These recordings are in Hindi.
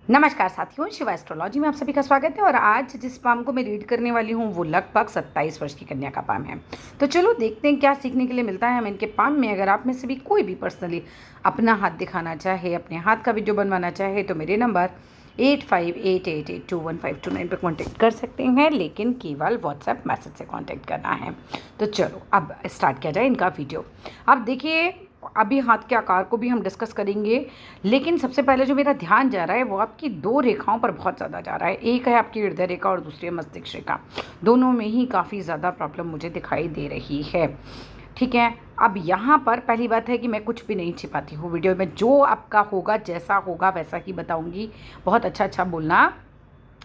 नमस्कार साथियों, शिवा एस्ट्रोलॉजी में आप सभी का स्वागत है। और आज जिस पाम को मैं रीड करने वाली हूँ वो लगभग 27 वर्ष की कन्या का पाम है। तो चलो देखते हैं क्या सीखने के लिए मिलता है हमें इनके पाम में। अगर आप में से भी कोई भी पर्सनली अपना हाथ दिखाना चाहे, अपने हाथ का वीडियो बनवाना चाहे तो मेरे नंबर 8588821529 पर कॉन्टैक्ट कर सकते हैं, लेकिन केवल व्हाट्सएप मैसेज से कॉन्टैक्ट करना है। तो चलो अब स्टार्ट किया जाए इनका वीडियो। अब देखिए, अभी हाथ के आकार को भी हम डिस्कस करेंगे, लेकिन सबसे पहले जो मेरा ध्यान जा रहा है वो आपकी दो रेखाओं पर बहुत ज़्यादा जा रहा है। एक है आपकी हृदय रेखा और दूसरी है मस्तिष्क रेखा। दोनों में ही काफ़ी ज़्यादा प्रॉब्लम मुझे दिखाई दे रही है। ठीक है, अब यहाँ पर पहली बात है कि मैं कुछ भी नहीं छिपाती हूँ वीडियो में। जो आपका होगा, जैसा होगा वैसा ही बताऊँगी। बहुत अच्छा बोलना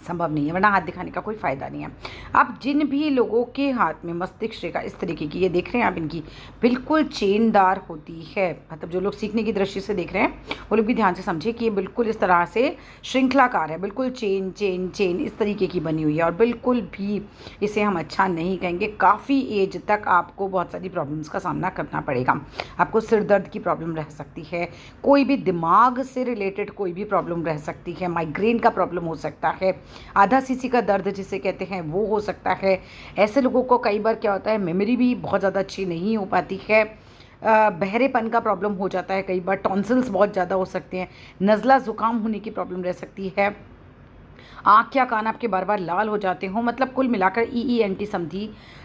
संभव नहीं है, वरना हाथ दिखाने का कोई फ़ायदा नहीं है। अब जिन भी लोगों के हाथ में मस्तिष्क रेखा इस तरीके की, ये देख रहे हैं आप, इनकी बिल्कुल चेनदार होती है। मतलब जो लोग सीखने की दृष्टि से देख रहे हैं वो लोग भी ध्यान से समझिए कि ये बिल्कुल इस तरह से श्रृंखलाकार है, बिल्कुल चेन चेन चेन इस तरीके की बनी हुई है। और बिल्कुल भी इसे हम अच्छा नहीं कहेंगे। काफ़ी एज तक आपको बहुत सारी प्रॉब्लम्स का सामना करना पड़ेगा। आपको सिर दर्द की प्रॉब्लम रह सकती है, कोई भी दिमाग से रिलेटेड कोई भी प्रॉब्लम रह सकती है, माइग्रेन का प्रॉब्लम हो सकता है, आधा सीसी का दर्द जिसे कहते हैं वो हो सकता है। ऐसे लोगों को कई बार क्या होता है, मेमोरी भी बहुत ज़्यादा अच्छी नहीं हो पाती है। बहरेपन का प्रॉब्लम हो जाता है, कई बार टॉन्सिल्स बहुत ज़्यादा हो सकते हैं, नज़ला ज़ुकाम होने की प्रॉब्लम रह सकती है, आँख या कान आपके बार बार लाल हो जाते हों। मतलब कुल मिलाकर EENT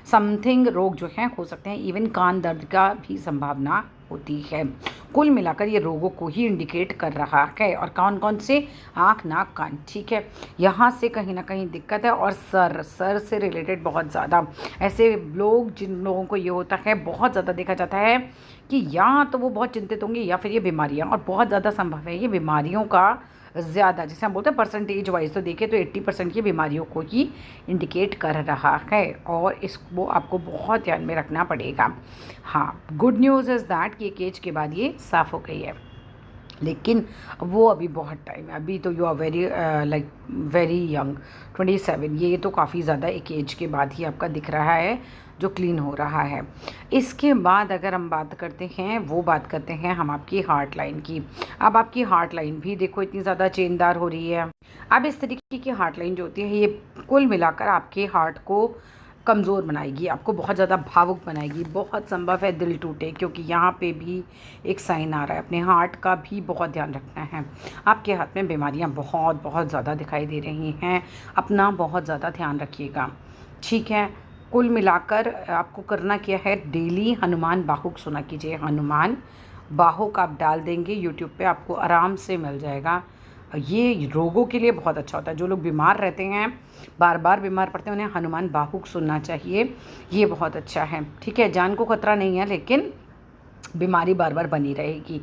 समथिंग रोग जो हैं हो सकते हैं। इवन कान दर्द का भी संभावना होती है। कुल मिलाकर ये रोगों को ही इंडिकेट कर रहा है। और कौन कौन से? आँख, नाक, कान। ठीक है, यहाँ से कहीं ना कहीं दिक्कत है। और सर से रिलेटेड बहुत ज़्यादा ऐसे लोग, जिन लोगों को ये होता है, बहुत ज़्यादा देखा जाता है कि या तो वो बहुत चिंतित होंगे या फिर ये बीमारियाँ, और बहुत ज़्यादा संभव है ये बीमारियों का ज़्यादा, जैसे हम बोलते हैं परसेंटेज वाइज तो देखें तो 80% की बीमारियों को ही इंडिकेट कर रहा है। और इसको आपको बहुत ध्यान में रखना पड़ेगा। हाँ, गुड न्यूज़ इज़ दैट कि एक एज के बाद ये साफ़ हो गई है, लेकिन वो अभी बहुत टाइम है। अभी तो यू आर वेरी यंग, 27। ये तो काफ़ी ज़्यादा एक एज के बाद ही आपका दिख रहा है जो क्लीन हो रहा है। इसके बाद अगर हम बात करते हैं, वो बात करते हैं हम आपकी हार्ट लाइन की। अब आपकी हार्ट लाइन भी देखो इतनी ज़्यादा चेनदार हो रही है। अब इस तरीके की हार्ट लाइन जो होती है, ये कुल मिलाकर आपके हार्ट को कमज़ोर बनाएगी, आपको बहुत ज़्यादा भावुक बनाएगी। बहुत संभव है दिल टूटे, क्योंकि यहाँ पे भी एक साइन आ रहा है। अपने हार्ट का भी बहुत ध्यान रखना है। आपके हाथ में बीमारियाँ बहुत ज़्यादा दिखाई दे रही हैं, अपना बहुत ज़्यादा ध्यान रखिएगा। ठीक है, कुल मिलाकर आपको करना क्या है, डेली हनुमान बाहुक सुना कीजिए। हनुमान बाहुक आप डाल देंगे यूट्यूब पे, आपको आराम से मिल जाएगा। ये रोगों के लिए बहुत अच्छा होता है। जो लोग बीमार रहते हैं, बार बार बीमार पड़ते हैं, उन्हें हनुमान बाहुक सुनना चाहिए। ये बहुत अच्छा है। ठीक है, जान को खतरा नहीं है, लेकिन बीमारी बार बार बनी रहेगी,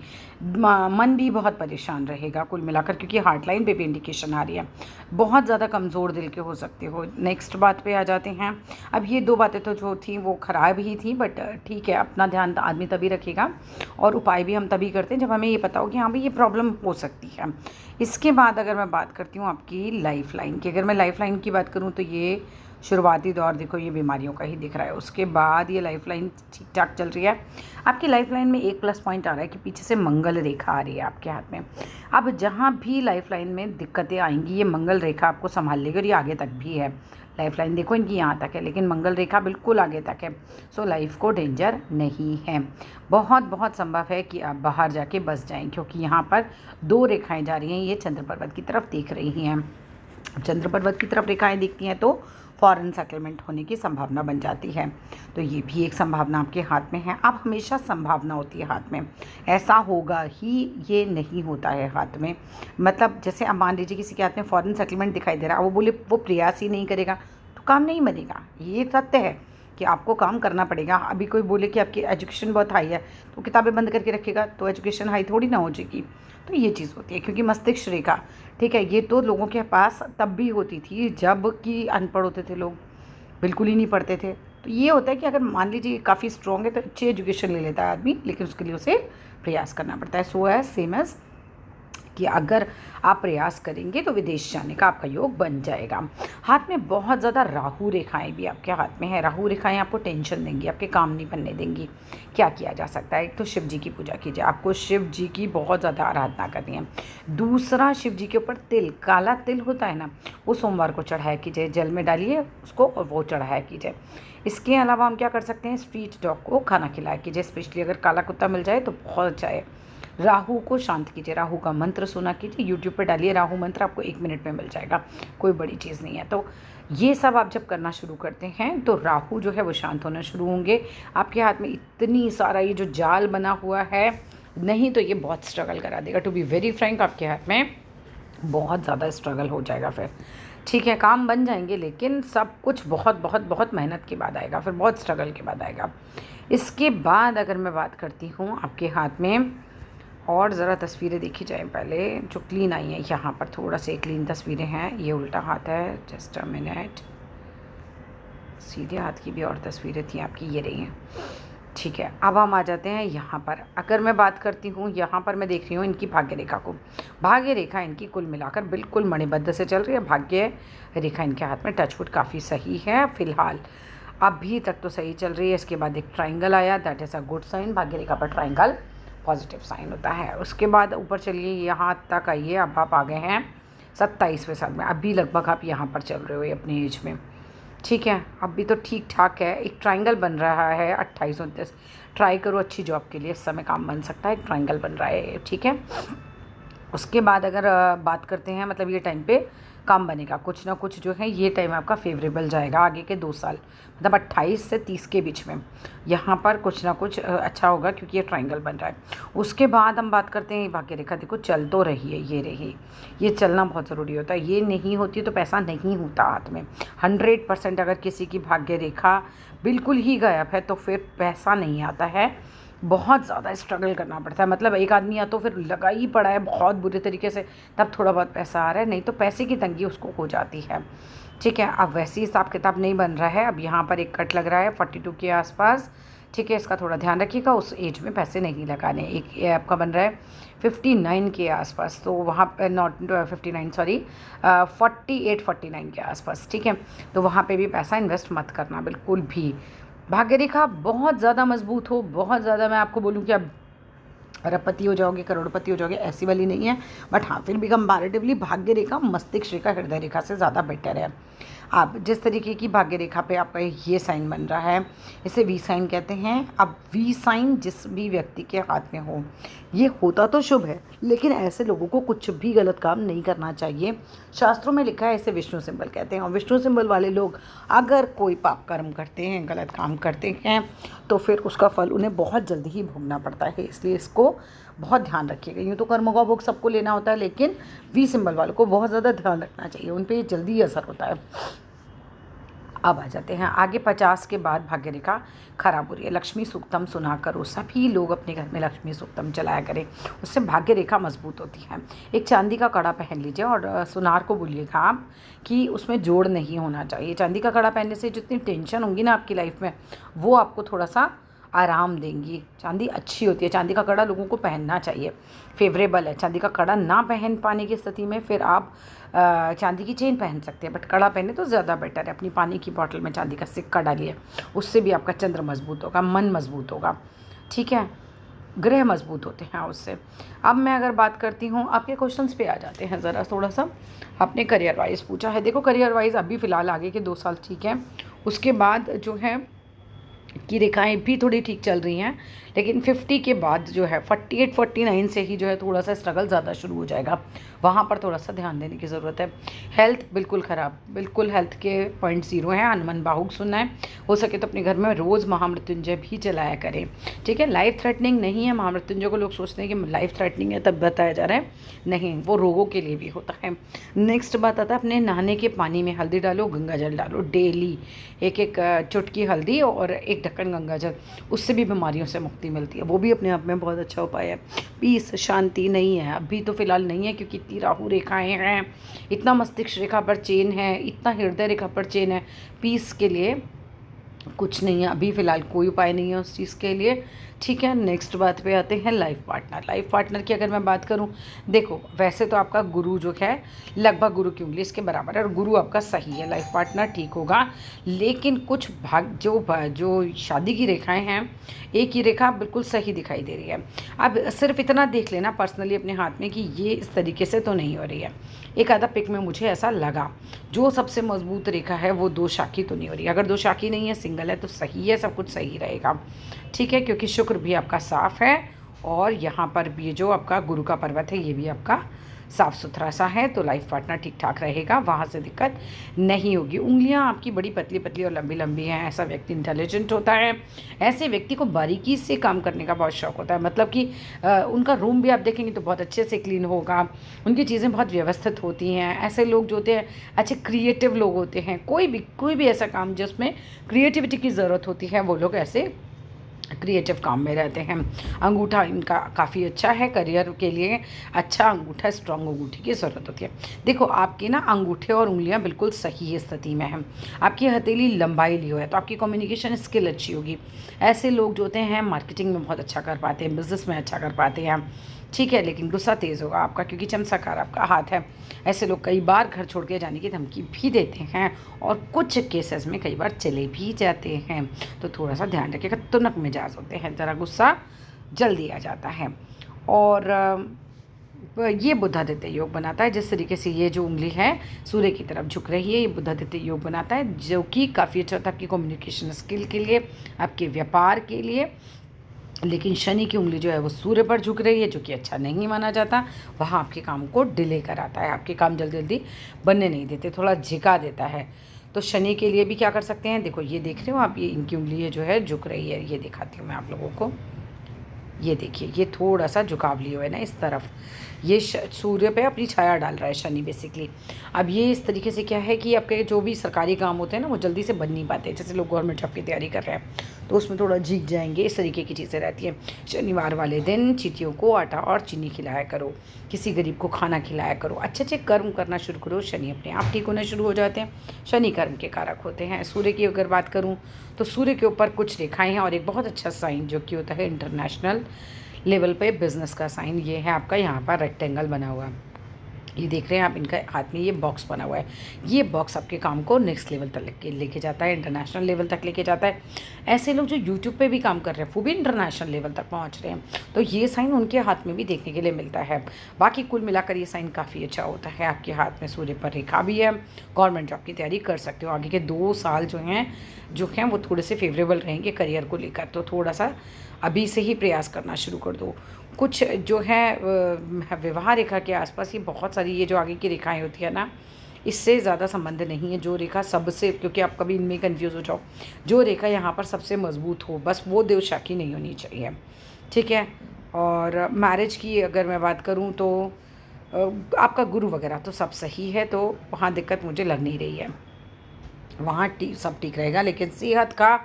मन भी बहुत परेशान रहेगा कुल मिलाकर, क्योंकि हार्ट लाइन पे भी इंडिकेशन आ रही है। बहुत ज़्यादा कमज़ोर दिल के हो सकते हो। नेक्स्ट बात पे आ जाते हैं। अब ये दो बातें तो जो थी वो ख़राब ही थी, बट ठीक है, अपना ध्यान आदमी तभी रखेगा और उपाय भी हम तभी करते हैं जब हमें ये पता हो कि हाँ भाई ये प्रॉब्लम हो सकती है। इसके बाद अगर मैं बात करती हूँ आपकी लाइफ लाइन की, अगर मैं लाइफ लाइन की बात करूँ तो ये शुरुआती दौर देखो ये बीमारियों का ही दिख रहा है। उसके बाद ये लाइफ लाइन ठीक ठाक चल रही है। आपकी लाइफ लाइन में एक प्लस पॉइंट आ रहा है कि पीछे से मंगल रेखा आ रही है आपके हाथ में। अब जहाँ भी लाइफ लाइन में दिक्कतें आएंगी, ये मंगल रेखा आपको संभाल लेगी। और ये आगे तक भी है। लाइफ लाइन देखो इनकी यहाँ तक है, लेकिन मंगल रेखा बिल्कुल आगे तक है। सो लाइफ को डेंजर नहीं है। बहुत संभव है कि आप बाहर जाके बस जाएं, क्योंकि यहाँ पर दो रेखाएं जा रही हैं, ये चंद्र पर्वत की तरफ देख रही हैं। चंद्र पर्वत की तरफ रेखाएं दिखती हैं तो फॉरेन सेटलमेंट होने की संभावना बन जाती है। तो ये भी एक संभावना आपके हाथ में है। अब हमेशा संभावना होती है हाथ में, ऐसा होगा ही ये नहीं होता है हाथ में। मतलब जैसे अब मान लीजिए किसी के हाथ में फॉरेन सेटलमेंट दिखाई दे रहा है, वो बोले वो प्रयास ही नहीं करेगा तो काम नहीं बनेगा। ये सत्य है कि आपको काम करना पड़ेगा। अभी कोई बोले कि आपकी एजुकेशन बहुत हाई है तो किताबें बंद करके रखेगा तो एजुकेशन हाई थोड़ी ना हो जाएगी। तो ये चीज़ होती है, क्योंकि मस्तिष्क रेखा, ठीक है, ये तो लोगों के पास तब भी होती थी जब कि अनपढ़ होते थे लोग, बिल्कुल ही नहीं पढ़ते थे। तो ये होता है कि अगर मान लीजिए काफ़ी स्ट्रॉन्ग है तो अच्छी एजुकेशन ले लेता है आदमी, लेकिन उसके लिए उसे प्रयास करना पड़ता है। सो है सेम एज कि अगर आप प्रयास करेंगे तो विदेश जाने का आपका योग बन जाएगा। हाथ में बहुत ज़्यादा राहु रेखाएं भी आपके हाथ में है। राहु रेखाएं आपको टेंशन देंगी, आपके काम नहीं बनने देंगी। क्या किया जा सकता है? एक तो शिव जी की पूजा कीजिए, आपको शिव जी की बहुत ज़्यादा आराधना करनी है। दूसरा, शिव जी के ऊपर तिल, काला तिल होता है ना, वो सोमवार को चढ़ाया कीजिए, जल में डालिए उसको और वो चढ़ाया कीजिए। इसके अलावा हम क्या कर सकते हैं? स्ट्रीट डॉग को खाना खिलाया कीजिए, स्पेशली अगर काला कुत्ता मिल जाए तो बहुत अच्छा है। राहु को शांत कीजिए, राहु का मंत्र सुना कीजिए, यूट्यूब पर डालिए राहु मंत्र, आपको 1 मिनट में मिल जाएगा, कोई बड़ी चीज़ नहीं है। तो ये सब आप जब करना शुरू करते हैं तो राहु जो है वो शांत होना शुरू होंगे। आपके हाथ में इतनी सारा ये जो जाल बना हुआ है, नहीं तो ये बहुत स्ट्रगल करा देगा। टू बी वेरी फ्रैंक, आपके हाथ में बहुत ज़्यादा स्ट्रगल हो जाएगा फिर। ठीक है, काम बन जाएंगे लेकिन सब कुछ बहुत बहुत बहुत मेहनत के बाद आएगा, फिर बहुत स्ट्रगल के बाद आएगा। इसके बाद अगर मैं बात करती हूँ आपके हाथ में, और ज़रा तस्वीरें देखी जाए पहले जो क्लीन आई हैं। यहाँ पर थोड़ा से क्लीन तस्वीरें हैं, ये उल्टा हाथ है, जस्ट अ मिनट। सीधे हाथ की भी और तस्वीरें थी आपकी, ये रही हैं। ठीक है, अब हम आ जाते हैं यहाँ पर। अगर मैं बात करती हूँ, यहाँ पर मैं देख रही हूँ इनकी भाग्य रेखा को। भाग्य रेखा इनकी कुल मिलाकर बिल्कुल मणिबद्ध से चल रही है। भाग्य रेखा इनके हाथ में टचवुड काफ़ी सही है फिलहाल, अभी तक तो सही चल रही है। इसके बाद एक ट्राइंगल आया, that is a good sign. भाग्य रेखा पर ट्राइंगल पॉजिटिव साइन होता है। उसके बाद ऊपर चलिए, यहाँ तक आइए। अब आप आ गए हैं 27वें साल में, अभी लगभग आप यहाँ पर चल रहे हो अपनी एज में। ठीक है, अभी तो ठीक ठाक है। एक ट्राइंगल बन रहा है 28-29, ट्राई करो, अच्छी जॉब के लिए इस समय काम बन सकता है। एक ट्राइंगल बन रहा है, ठीक है। उसके बाद अगर बात करते हैं, मतलब ये टाइम पे काम बनेगा, कुछ ना कुछ जो है ये टाइम आपका फेवरेबल जाएगा आगे के 2 साल, मतलब 28 से 30 के बीच में यहाँ पर कुछ ना कुछ अच्छा होगा, क्योंकि ये ट्राइंगल बन रहा है। उसके बाद हम बात करते हैं भाग्य रेखा, देखो चल तो रही है, ये रही। ये चलना बहुत ज़रूरी होता है, ये नहीं होती तो पैसा नहीं होता हाथ में। 100% अगर किसी की भाग्य रेखा बिल्कुल ही गायब है तो फिर पैसा नहीं आता है, बहुत ज़्यादा स्ट्रगल करना पड़ता है। मतलब एक आदमी या तो फिर लगा ही पड़ा है बहुत बुरे तरीके से, तब थोड़ा बहुत पैसा आ रहा है, नहीं तो पैसे की तंगी उसको हो जाती है। ठीक है, अब वैसे हिसाब किताब नहीं बन रहा है। अब यहाँ पर एक कट लग रहा है 42 के आसपास, ठीक है, इसका थोड़ा ध्यान रखिएगा, उस एज में पैसे नहीं लगाने। एक ये आपका बन रहा है 59 के आसपास, तो वहाँ पर नॉट 59 सॉरी 48-49 के आसपास, ठीक है, तो वहाँ पे भी पैसा इन्वेस्ट मत करना बिल्कुल भी। भाग्य रेखा बहुत ज़्यादा मजबूत हो, बहुत ज़्यादा मैं आपको बोलूँ कि अब अरबपति हो जाओगे, करोड़पति हो जाओगे, ऐसी वाली नहीं है, बट हाँ फिर भी कंपैरेटिवली भाग्य रेखा मस्तिष्क रेखा, हृदय रेखा से ज़्यादा बेटर है। अब जिस तरीके की भाग्य रेखा पे आपका ये साइन बन रहा है, इसे वी साइन कहते हैं। अब वी साइन जिस भी व्यक्ति के हाथ में हो, ये होता तो शुभ है, लेकिन ऐसे लोगों को कुछ भी गलत काम नहीं करना चाहिए। शास्त्रों में लिखा है, इसे विष्णु सिंबल कहते हैं, और विष्णु सिंबल वाले लोग अगर कोई पाप कर्म करते हैं, गलत काम करते हैं, तो फिर उसका फल उन्हें बहुत जल्दी ही भोगना पड़ता है। इसलिए इसको बहुत ध्यान रखिएगा। यूँ तो कर्मों का भोग सबको लेना होता है, लेकिन वी सिंबल वालों को बहुत ज़्यादा ध्यान रखना चाहिए, उन पर जल्दी असर होता है। अब आ जाते हैं आगे 50 के बाद भाग्य रेखा खराब हो रही है। लक्ष्मी सूक्तम सुना करो, सभी लोग अपने घर में लक्ष्मी सूक्तम चलाया करें, उससे भाग्य रेखा मजबूत होती है। एक चांदी का कड़ा पहन लीजिए और सुनार को बोलिएगा आप कि उसमें जोड़ नहीं होना चाहिए। चांदी का कड़ा पहनने से जितनी टेंशन होंगी ना आपकी लाइफ में, वो आपको थोड़ा सा आराम देंगी। चांदी अच्छी होती है, चांदी का कड़ा लोगों को पहनना चाहिए, फेवरेबल है। चांदी का कड़ा ना पहन पाने की स्थिति में फिर आप चांदी की चेन पहन सकते हैं, बट कड़ा पहने तो ज़्यादा बेटर है। अपनी पानी की बॉटल में चांदी का सिक्का डालिए, उससे भी आपका चंद्र मजबूत होगा, मन मजबूत होगा, ठीक है, ग्रह मजबूत होते हैं उससे। अब मैं अगर बात करती हूँ, आपके क्वेश्चंस पे आ जाते हैं ज़रा थोड़ा सा। आपने करियर वाइज पूछा है, देखो करियर वाइज अभी फ़िलहाल आगे के 2 साल ठीक है, उसके बाद जो है की रेखाएं भी थोड़ी ठीक चल रही हैं, लेकिन 50 के बाद जो है 48-49 से ही जो है थोड़ा सा स्ट्रगल ज़्यादा शुरू हो जाएगा, वहाँ पर थोड़ा सा ध्यान देने की ज़रूरत है। हेल्थ बिल्कुल ख़राब, बिल्कुल हेल्थ के 0.0 हैं। हनुमान बाहुक सुनना है, हो सके तो अपने घर में रोज़ महामृत्युंजय भी चलाया करें, ठीक है। लाइफ थ्रेटनिंग नहीं है महामृत्युंजय को, लोग सोचते हैं कि लाइफ थ्रेटनिंग है तब बताया जा रहा है, नहीं, वो रोगों के लिए भी होता है। नेक्स्ट बात आता है, अपने नहाने के पानी में हल्दी डालो, गंगा जल डालो डेली, एक चुटकी हल्दी और एक ढक्कन गंगा जल, उससे भी बीमारियों से मुक्ति मिलती है, वो भी अपने आप में बहुत अच्छा उपाय है। पीस शांति नहीं है अभी तो फ़िलहाल नहीं है, क्योंकि इतनी राहु रेखाएं हैं, इतना मस्तिष्क रेखा पर चेन है, इतना हृदय रेखा पर चेन है। पीस के लिए कुछ नहीं है, अभी फ़िलहाल कोई उपाय नहीं है उस चीज़ के लिए। ठीक है, नेक्स्ट बात पे आते हैं लाइफ़ पार्टनर। लाइफ़ पार्टनर की अगर मैं बात करूँ, देखो वैसे तो आपका गुरु जो है लगभग गुरु की उँगली इसके बराबर है और गुरु आपका सही है, लाइफ़ पार्टनर ठीक होगा। लेकिन कुछ भाग जो शादी की रेखाएँ हैं, एक ही रेखा बिल्कुल सही दिखाई दे रही है। अब सिर्फ इतना देख लेना पर्सनली अपने हाथ में कि ये इस तरीके से तो नहीं हो रही है। एक आधा पिक में मुझे ऐसा लगा, जो सबसे मज़बूत रेखा है वो 2 शाखी तो नहीं हो रही। अगर 2 शाखी नहीं है, सिंगल है तो सही है, सब कुछ सही रहेगा। ठीक है, क्योंकि शुक्र भी आपका साफ़ है और यहाँ पर भी जो आपका गुरु का पर्वत है ये भी आपका साफ़ सुथरा सा है, तो लाइफ पार्टनर ठीक ठाक रहेगा, वहाँ से दिक्कत नहीं होगी। उंगलियाँ आपकी बड़ी पतली पतली और लंबी लंबी हैं। ऐसा व्यक्ति इंटेलिजेंट होता है, ऐसे व्यक्ति को बारीकी से काम करने का बहुत शौक़ होता है। मतलब कि उनका रूम भी आप देखेंगे तो बहुत अच्छे से क्लीन होगा, उनकी चीज़ें बहुत व्यवस्थित होती हैं। ऐसे लोग जो होते हैं अच्छे क्रिएटिव लोग होते हैं। कोई भी ऐसा काम जिसमें क्रिएटिविटी की ज़रूरत होती है, वो लोग ऐसे क्रिएटिव काम में रहते हैं। अंगूठा इनका काफ़ी अच्छा है, करियर के लिए अच्छा अंगूठा, स्ट्रॉन्ग अंगूठी की ज़रूरत होती है। देखो आपके ना अंगूठे और उंगलियां बिल्कुल सही स्थिति में हैं। आपकी हथेली लंबाई ली हुई है तो आपकी कम्युनिकेशन स्किल अच्छी होगी। ऐसे लोग जो होते हैं मार्केटिंग में बहुत अच्छा कर पाते हैं, बिज़नेस में अच्छा कर पाते हैं। ठीक है, लेकिन गुस्सा तेज़ होगा आपका क्योंकि चमत्कार आपका हाथ है। ऐसे लोग कई बार घर छोड़ के जाने की धमकी भी देते हैं और कुछ केसेस में कई बार चले भी जाते हैं, तो थोड़ा सा ध्यान रखिएगा। तुनक मिजाज होते हैं, ज़रा गुस्सा जल्दी आ जाता है। और ये बुधादित्य योग बनाता है। जिस तरीके से ये जो उंगली है सूर्य की तरफ झुक रही है, ये बुधादित्य योग बनाता है, जो कि काफ़ी अच्छा होता है आपकी कम्युनिकेशन स्किल के लिए, आपके व्यापार के लिए। लेकिन शनि की उंगली जो है वो सूर्य पर झुक रही है, जो कि अच्छा नहीं माना जाता। वहाँ आपके काम को डिले कराता है, आपके काम जल्दी जल्दी बनने नहीं देते, थोड़ा झिका देता है। तो शनि के लिए भी क्या कर सकते हैं, देखो ये देख रहे हो आप, ये इनकी उंगली जो है झुक रही है। ये दिखाती हूँ मैं आप लोगों को, ये देखिए ये थोड़ा सा झुकाव लिए हुए है ना इस तरफ। ये सूर्य पे अपनी छाया डाल रहा है शनि बेसिकली। अब ये इस तरीके से क्या है कि आपके जो भी सरकारी काम होते हैं ना वो जल्दी से बन नहीं पाते। जैसे लोग गवर्नमेंट जॉब की तैयारी कर रहे हैं तो उसमें थोड़ा झीक जाएंगे, इस तरीके की चीज़ें रहती हैं। शनिवार वाले दिन चींटियों को आटा और चीनी खिलाया करो, किसी गरीब को खाना खिलाया करो, अच्छे अच्छे कर्म करना शुरू करो। शनि अपने आप ठीक होने शुरू हो जाते हैं। शनि कर्म के कारक होते हैं। सूर्य की अगर बात करूँ तो सूर्य के ऊपर कुछ रेखाएँ हैं और एक बहुत अच्छा साइन जो कि होता है इंटरनेशनल लेवल पे बिज़नेस का साइन। ये है आपका, यहाँ पर रेक्टेंगल बना हुआ है, ये देख रहे हैं आप, इनका हाथ में ये बॉक्स बना हुआ है। ये बॉक्स आपके काम को नेक्स्ट लेवल तक लेके जाता है, इंटरनेशनल लेवल तक लेके जाता है। ऐसे लोग जो यूट्यूब पे भी काम कर रहे हैं वो भी इंटरनेशनल लेवल तक पहुंच रहे हैं, तो ये साइन उनके हाथ में भी देखने के लिए मिलता है। बाकी कुल मिलाकर ये साइन काफ़ी अच्छा होता है। आपके हाथ में सूर्य पर रेखा भी है, गवर्नमेंट जॉब की तैयारी कर सकते हो। आगे के 2 साल जो हैं वो थोड़े से फेवरेबल रहेंगे करियर को लेकर, तो थोड़ा सा अभी से ही प्रयास करना शुरू कर दो। कुछ जो है विवाह रेखा के आसपास ये बहुत सारी ये जो आगे की रेखाएं होती है ना, इससे ज़्यादा संबंध नहीं है। जो रेखा सबसे, क्योंकि आप कभी इनमें कंफ्यूज हो जाओ, जो रेखा यहाँ पर सबसे मजबूत हो बस वो देवशाखी नहीं होनी चाहिए। ठीक है, और मैरिज की अगर मैं बात करूँ तो आपका गुरु वगैरह तो सब सही है, तो वहाँ दिक्कत मुझे लग नहीं रही है, वहाँ सब ठीक रहेगा। लेकिन सेहत का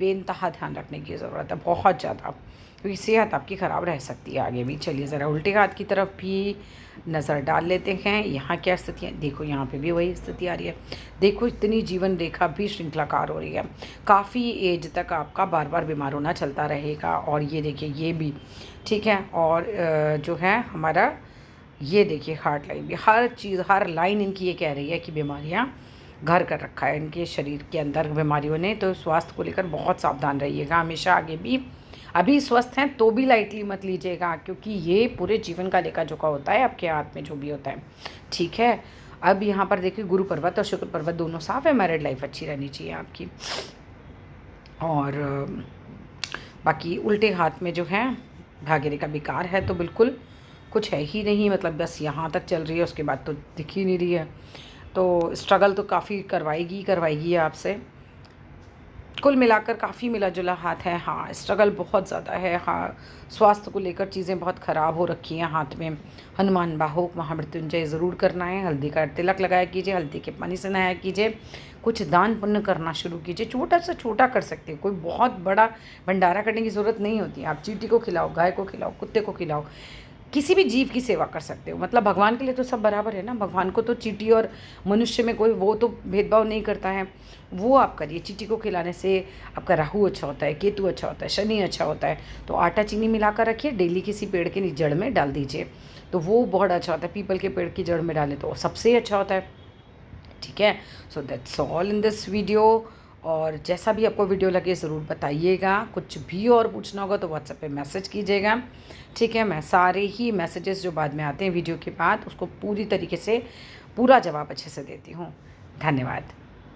बेइंतहा ध्यान रखने की ज़रूरत है, बहुत ज़्यादा, क्योंकि सेहत आपकी ख़राब रह सकती है आगे भी। चलिए ज़रा उल्टे हाथ की तरफ भी नज़र डाल लेते हैं। यहाँ क्या स्थिति है, देखो यहाँ पे भी वही स्थिति आ रही है। देखो इतनी जीवन रेखा भी श्रृंखलाकार हो रही है। काफ़ी एज तक आपका बार बार बीमार होना चलता रहेगा। और ये देखिए ये भी ठीक है। और जो है हमारा ये देखिए हार्ट लाइन भी, हर चीज़ हर लाइन इनकी ये कह रही है कि बीमारियाँ घर कर रखा है इनके शरीर के अंदर बीमारियों ने। तो स्वास्थ्य को लेकर बहुत सावधान रहिएगा हमेशा आगे भी। अभी स्वस्थ हैं तो भी लाइटली मत लीजिएगा, क्योंकि ये पूरे जीवन का लेखा जोखा होता है आपके हाथ में जो भी होता है। ठीक है, अब यहाँ पर देखिए गुरु पर्वत और शुक्र पर्वत दोनों साफ है। मैरिड लाइफ अच्छी रहनी चाहिए आपकी। और बाकी उल्टे हाथ में जो है भाग्यरेखा बेकार है, तो बिल्कुल कुछ है ही नहीं, मतलब बस यहाँ तक चल रही है, उसके बाद तो दिख ही नहीं रही है। तो स्ट्रगल तो काफ़ी करवाएगी आपसे। कुल मिलाकर काफ़ी मिला जुला हाथ है। हाँ, स्ट्रगल बहुत ज़्यादा है। हाँ, स्वास्थ्य को लेकर चीज़ें बहुत ख़राब हो रखी हैं। हाथ में हनुमान बाहुक महामृत्युंजय ज़रूर करना है। हल्दी का तिलक लगाया कीजिए, हल्दी के पानी से नहाया कीजिए, कुछ दान पुण्य करना शुरू कीजिए। छोटा से छोटा कर सकते हो, कोई बहुत बड़ा भंडारा करने की ज़रूरत नहीं होती। आप चींटी को खिलाओ, गाय को खिलाओ, कुत्ते को खिलाओ, किसी भी जीव की सेवा कर सकते हो। मतलब भगवान के लिए तो सब बराबर है ना, भगवान को तो चींटी और मनुष्य में कोई वो तो भेदभाव नहीं करता है। वो आप करिए। चींटी को खिलाने से आपका राहु अच्छा होता है, केतु अच्छा होता है, शनि अच्छा होता है। तो आटा चीनी मिलाकर रखिए, डेली किसी पेड़ के जड़ में डाल दीजिए, तो वो बहुत अच्छा होता है। पीपल के पेड़ की जड़ में डालें तो सबसे अच्छा होता है। ठीक है, so that's all in this video. और जैसा भी आपको वीडियो लगे ज़रूर बताइएगा। कुछ भी और पूछना होगा तो व्हाट्सएप पे मैसेज कीजिएगा। ठीक है, मैं सारे ही मैसेजेस जो बाद में आते हैं वीडियो के बाद उसको पूरी तरीके से पूरा जवाब अच्छे से देती हूँ। धन्यवाद।